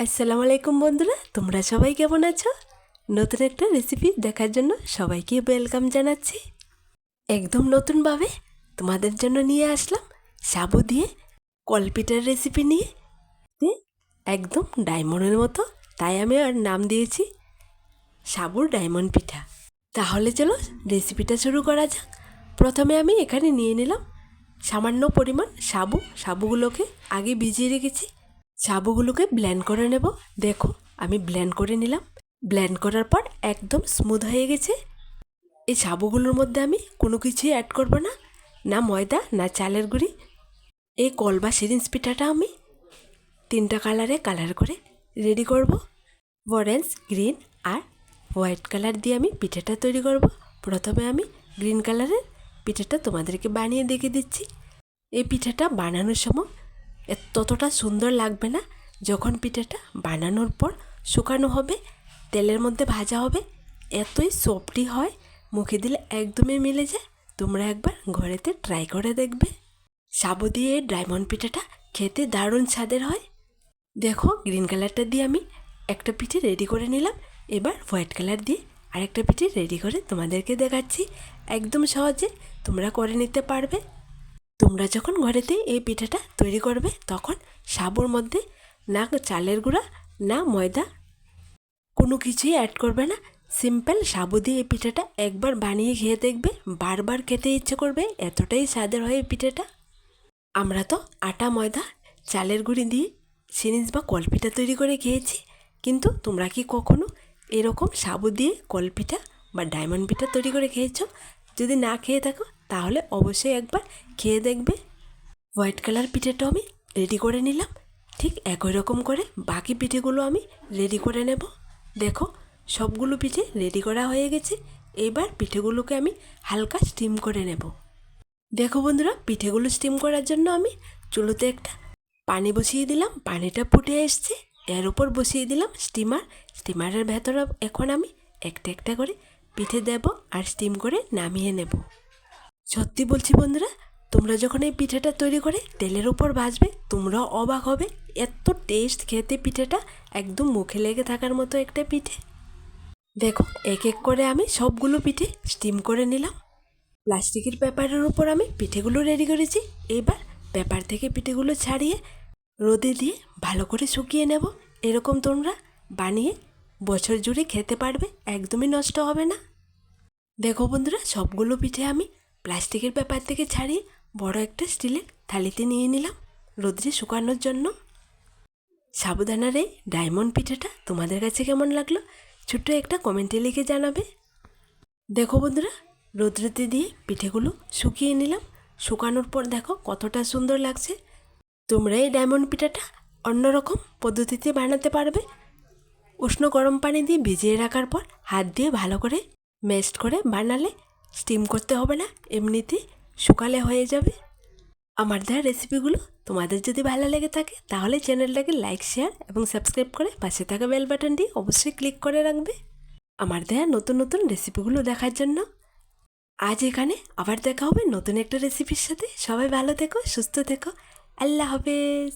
আসসালামু আলাইকুম বন্ধুরা, তোমরা সবাই কেমন আছো? নতুন একটা রেসিপি দেখার জন্য সবাইকে ওয়েলকাম জানাচ্ছি। একদম নতুনভাবে তোমাদের জন্য নিয়ে আসলাম সাবু দিয়ে কলপিঠার রেসিপি নিয়ে। একদম ডায়মন্ডের মতো, তাই আমি আর নাম দিয়েছি সাবুর ডায়মন্ড পিঠা। তাহলে চলো রেসিপিটা শুরু করা যাক। প্রথমে আমি এখানে নিয়ে নিলাম সামান্য পরিমাণ সাবুগুলোকে আগে ভিজিয়ে রেখেছি। সাবুগুলোকে ব্লেন্ড করে নেব। দেখো আমি ব্লেন্ড করে নিলাম। ব্লেন্ড করার পর একদম স্মুথ হয়ে গেছে। এই সাবুগুলোর মধ্যে আমি কোনো কিছুই অ্যাড করব না, না ময়দা না চালের গুঁড়ি। এই কল বা সিরিঞ্জ পিঠাটা আমি 3টা কালারে কালার করে রেডি করব। অরেঞ্জ, গ্রিন আর হোয়াইট কালার দিয়ে আমি পিঠাটা তৈরি করব। প্রথমে আমি গ্রিন কালারের পিঠাটা তোমাদেরকে বানিয়ে দেখিয়ে দিচ্ছি। এই পিঠাটা বানানোর সময় ততটা সুন্দর লাগবে না, যখন পিঠাটা বানানোর পর শুকানো হবে, তেলের মধ্যে ভাজা হবে, এতই সফটি হয়, মুখে দিলে একদমই মিলে যায়। তোমরা একবার ঘরেতে ট্রাই করে দেখবে। সাবু দিয়ে ডায়মন্ড পিঠাটা খেতে দারুণ স্বাদের হয়। দেখো গ্রিন কালারটা দিয়ে আমি একটা পিঠে রেডি করে নিলাম। এবার হোয়াইট কালার দিয়ে আরেকটা পিঠে রেডি করে তোমাদেরকে দেখাচ্ছি। একদম সহজে তোমরা করে নিতে পারবে। তোমরা যখন ঘরেতে এই পিঠাটা তৈরি করবে তখন সাবুর মধ্যে না চালের গুঁড়া না ময়দা কোনো কিছুই অ্যাড করবে না। সিম্পল সাবু দিয়ে এই পিঠাটা একবার বানিয়ে খেয়ে দেখবে, বারবার খেতে ইচ্ছে করবে, এতটাই স্বাদের হয় এই পিঠাটা। আমরা তো আটা ময়দা চালের গুঁড়ি দিয়ে সিরিঞ্জ বা কলপিঠা তৈরি করে খেয়েছি, কিন্তু তোমরা কি কখনো এরকম সাবু দিয়ে কলপিঠা বা ডায়মন্ড পিঠা তৈরি করে খেয়েছো? যদি না খেয়ে থাকো তাহলে অবশ্যই একবার খেয়ে দেখবে। হোয়াইট কালার পিঠেটাও আমি রেডি করে নিলাম। ঠিক একই রকম করে বাকি পিঠেগুলো আমি রেডি করে নেব। দেখো সবগুলো পিঠে রেডি করা হয়ে গেছে। এবার পিঠেগুলোকে আমি হালকা স্টিম করে নেব। দেখো বন্ধুরা, পিঠেগুলো স্টিম করার জন্য আমি চুলোতে একটা পানি বসিয়ে দিলাম। পানিটা ফুটে এসছে, এর উপর বসিয়ে দিলাম স্টিমারের ভেতরে এখন আমি একটা একটা করে পিঠে দেব আর স্টিম করে নামিয়ে নেব। সত্যি বলছি বন্ধুরা, তোমরা যখন এই পিঠাটা তৈরি করে তেলের উপর ভাজবে তোমরাও অবাক হবে, এত টেস্ট খেতে। পিঠাটা একদম মুখে লেগে থাকার মতো একটা পিঠে। দেখো এক এক করে আমি সবগুলো পিঠে স্টিম করে নিলাম। প্লাস্টিকের পেপারের উপর আমি পিঠেগুলো রেডি করেছি। এবার পেপার থেকে পিঠেগুলো ছাড়িয়ে রোদে দিয়ে ভালো করে শুকিয়ে নেব। এরকম তোমরা বানিয়ে বছর জুড়ে খেতে পারবে, একদমই নষ্ট হবে না। দেখো বন্ধুরা, সবগুলো পিঠে আমি প্লাস্টিকের পেপার থেকে ছাড়িয়ে বড় একটা স্টিলের থালিতে নিয়ে নিলাম রোদ্রে শুকানোর জন্য। সাবুদানার এই ডায়মন্ড পিঠাটা তোমাদের কাছে কেমন লাগলো ছোট্ট একটা কমেন্টে লিখে জানাবে। দেখো বন্ধুরা, রোদ্রেতে দিয়ে পিঠেগুলো শুকিয়ে নিলাম। শুকানোর পর দেখো কতটা সুন্দর লাগছে। তোমরা এই ডায়মন্ড পিঠাটা অন্যরকম পদ্ধতিতে বানাতে পারবে। উষ্ণ গরম পানি দিয়ে ভিজিয়ে রাখার পর হাত দিয়ে ভালো করে ম্যাশড করে বানালে স্টিম করতে হবে না, এমনিতেই শুকালে হয়ে যাবে। আমার দেওয়া রেসিপিগুলো তোমাদের যদি ভালো লেগে থাকে তাহলে চ্যানেলটাকে লাইক, শেয়ার এবং সাবস্ক্রাইব করে পাশে থাকা বেল বাটনটি অবশ্যই ক্লিক করে রাখবে আমার দেওয়া নতুন নতুন রেসিপিগুলো দেখার জন্য। আজ এখানে আবার দেখা হবে নতুন একটা রেসিপির সাথে। সবাই ভালো থেকো, সুস্থ থেকো। আল্লাহ হাফেজ।